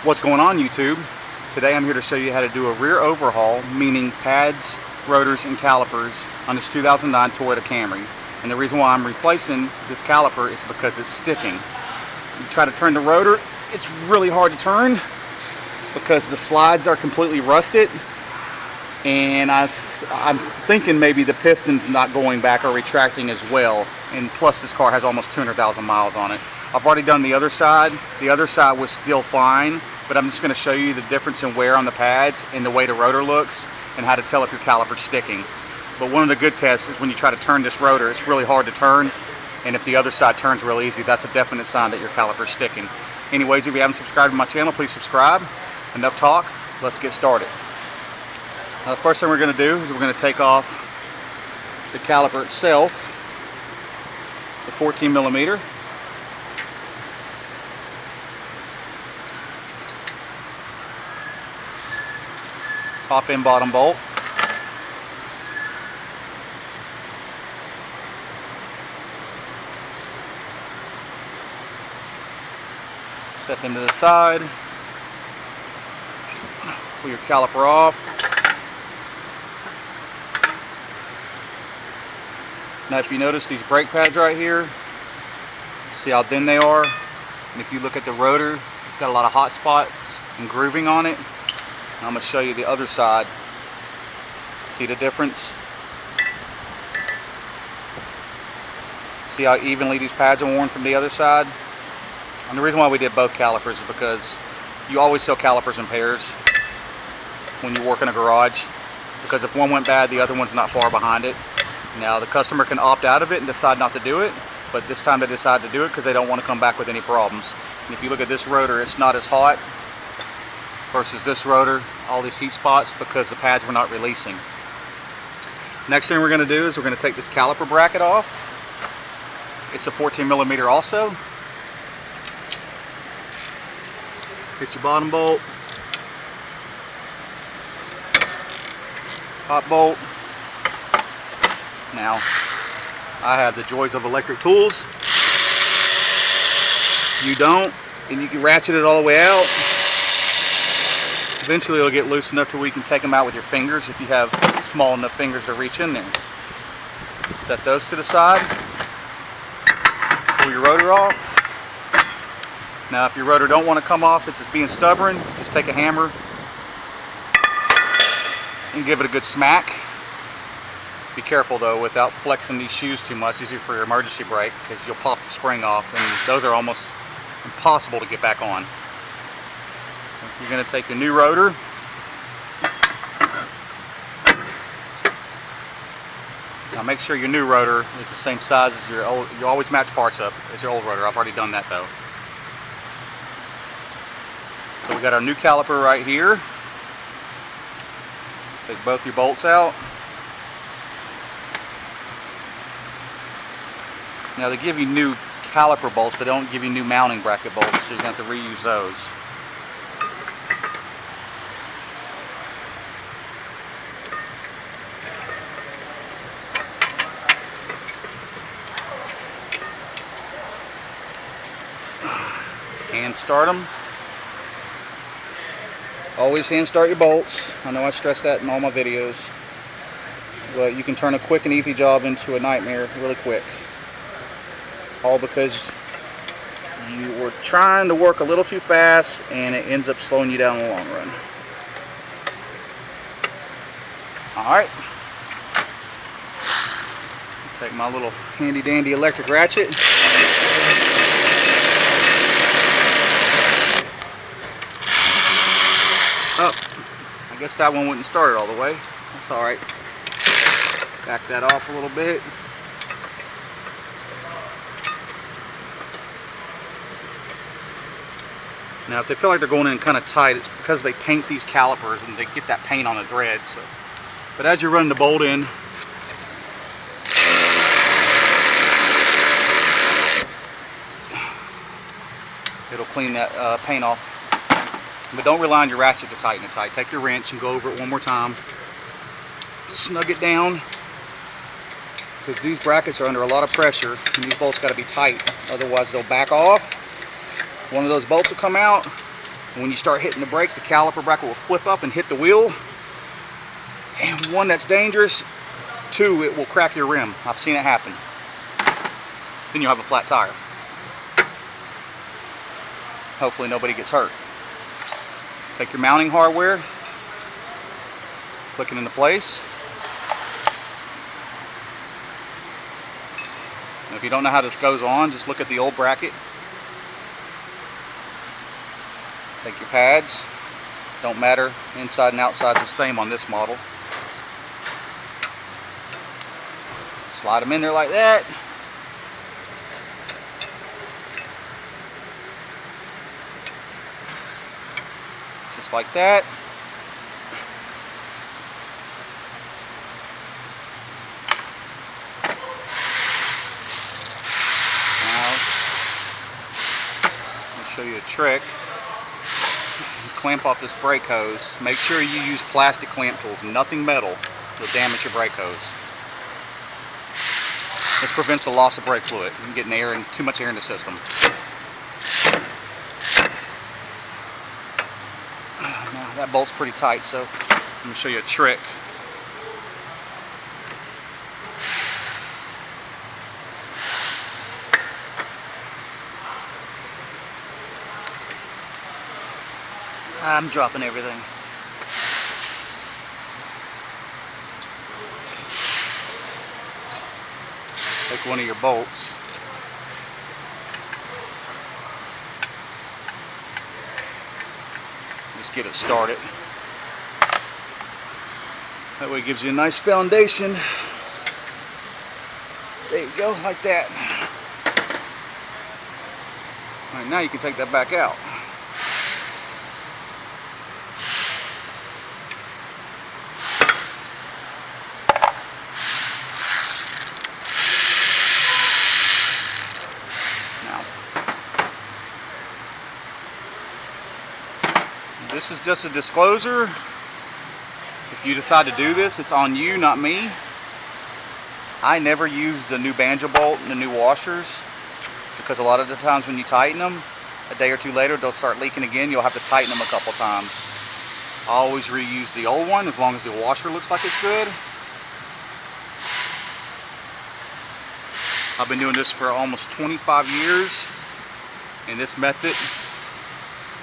What's going on, YouTube? Today I'm here to show you how to do a rear overhaul, meaning pads, rotors, and calipers on this 2009 Toyota Camry. And the reason why I'm replacing this caliper is because it's sticking. You try to turn the rotor, it's really hard to turn because the slides are completely rusted, and I'm thinking maybe the piston's not going back or retracting as well, and plus this car has almost 200,000 miles on it. I've already done the other side. The other side was still fine, but I'm just going to show you the difference in wear on the pads and the way the rotor looks and how to tell if your caliper's sticking. But one of the good tests is when you try to turn this rotor, it's really hard to turn, and if the other side turns real easy, that's a definite sign that your caliper's sticking. Anyways, if you haven't subscribed to my channel, please subscribe. Enough talk, let's get started. Now, the first thing we're going to do is we're going to take off the caliper itself, the 14 millimeter. Top and bottom bolt. Set them to the side. Pull your caliper off. Now, if you notice these brake pads right here, see how thin they are? And if you look at the rotor, it's got a lot of hot spots and grooving on it. I'm going to show you the other side. See the difference? See how evenly these pads are worn from the other side? And the reason why we did both calipers is because you always sell calipers in pairs when you work in a garage, because if one went bad, the other one's not far behind it. Now, the customer can opt out of it and decide not to do it, but this time they decide to do it because they don't want to come back with any problems. And if you look at this rotor, it's not as hot versus this rotor, all these heat spots, because the pads were not releasing. Next thing we're going to do is we're going to take this caliper bracket off. It's a 14 millimeter also. Hit your bottom bolt, top bolt. Now, I have the joys of electric tools. You don't, and you can ratchet it all the way out. Eventually it'll get loose enough to where you can take them out with your fingers if you have small enough fingers to reach in there. Set those to the side. Pull your rotor off. Now, if your rotor don't want to come off, it's just being stubborn, just take a hammer and give it a good smack. Be careful though without flexing these shoes too much. These are for your emergency brake, because you'll pop the spring off, and those are almost impossible to get back on. You're going to take the new rotor, now make sure your new rotor is the same size as your old. You always match parts up as your old rotor. I've already done that though. So we got our new caliper right here. Take both your bolts out. Now, they give you new caliper bolts, but they don't give you new mounting bracket bolts, so you're going to have to reuse those. Hand start them. Always hand start your bolts. I know I stress that in all my videos, but you can turn a quick and easy job into a nightmare really quick. All because you were trying to work a little too fast, and it ends up slowing you down in the long run. Alright. Take my little handy dandy electric ratchet. Oh, I guess that one wouldn't start it all the way. That's alright. Back that off a little bit. Now, if they feel like they're going in kind of tight, it's because they paint these calipers and they get that paint on the thread. So, but as you're running the bolt in, it'll clean that paint off. But don't rely on your ratchet to tighten it tight. Take your wrench and go over it one more time. Snug it down, because these brackets are under a lot of pressure and these bolts got to be tight, otherwise they'll back off. One of those bolts will come out And when you start hitting the brake, the caliper bracket will flip up and hit the wheel. And one, that's dangerous. Two, it will crack your rim. I've seen it happen. Then you'll have a flat tire. Hopefully nobody gets hurt. Take your mounting hardware, click it into place. And if you don't know how this goes on, just look at the old bracket. Take your pads. Don't matter, inside and outside is the same on this model. Slide them in there like that. Just like that. Now, I'll show you a trick. Clamp off this brake hose. Make sure you use plastic clamp tools, nothing metal will damage your brake hose. This prevents the loss of brake fluid and getting air and too much air in the system. Now that bolt's pretty tight, so I'm going to show you a trick. I'm dropping everything. Take one of your bolts. Just get it started. That way it gives you a nice foundation. There you go, like that. All right, now you can take that back out. This is just a disclosure. If you decide to do this, it's on you, not me. I never use the new banjo bolt and the new washers because a lot of the times when you tighten them, a day or two later they'll start leaking again. You'll have to tighten them a couple times. I always reuse the old one as long as the washer looks like it's good. I've been doing this for almost 25 years and this method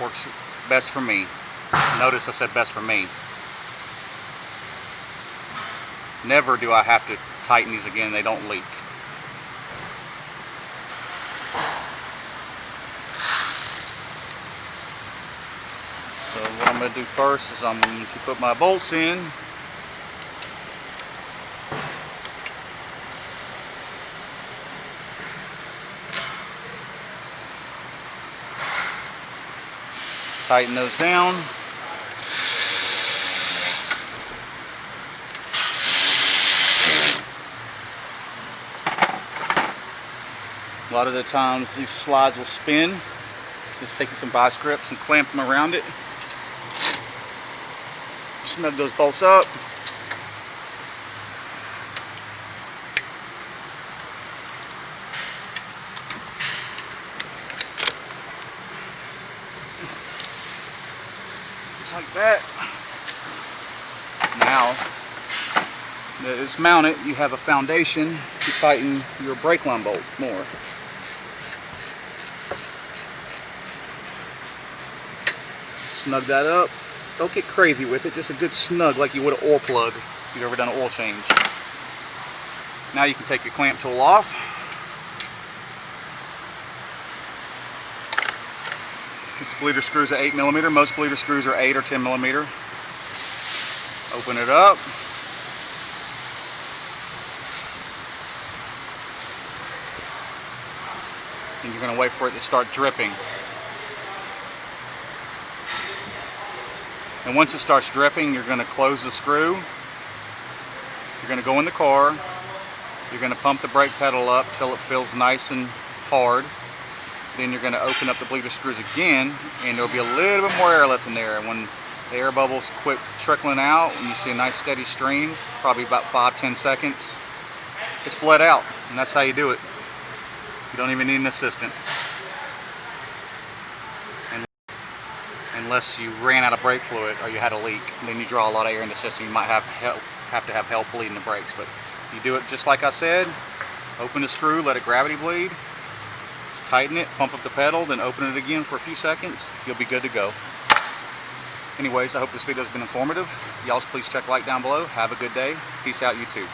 works best for me. Notice I said best for me. Never do I have to tighten these again, they don't leak. So what I'm going to do first is I'm going to put my bolts in. Tighten those down. A lot of the times these slides will spin. Just taking some vice grips and clamp them around it. Snug those bolts up. Just like that. Now that it's mounted, you have a foundation to tighten your brake line bolt more. Snug that up. Don't get crazy with it, just a good snug like you would an oil plug if you've ever done an oil change. Now you can take your clamp tool off. This bleeder screws are 8mm. Most bleeder screws are 8 or 10mm. Open it up. And you're going to wait for it to start dripping. And once it starts dripping, you're going to close the screw. You're going to go in the car. You're going to pump the brake pedal up till it feels nice and hard. Then you're going to open up the bleeder screws again, and there'll be a little bit more air left in there. And when the air bubbles quit trickling out, and you see a nice steady stream, probably about 5-10 seconds, it's bled out. And that's how you do it. You don't even need an assistant. And unless you ran out of brake fluid or you had a leak. And then you draw a lot of air in the system. You might have to have help bleeding the brakes. But you do it just like I said. Open the screw, let it gravity bleed. Just tighten it, pump up the pedal, then open it again for a few seconds. You'll be good to go. Anyways, I hope this video has been informative. Y'all please check like down below. Have a good day. Peace out, YouTube.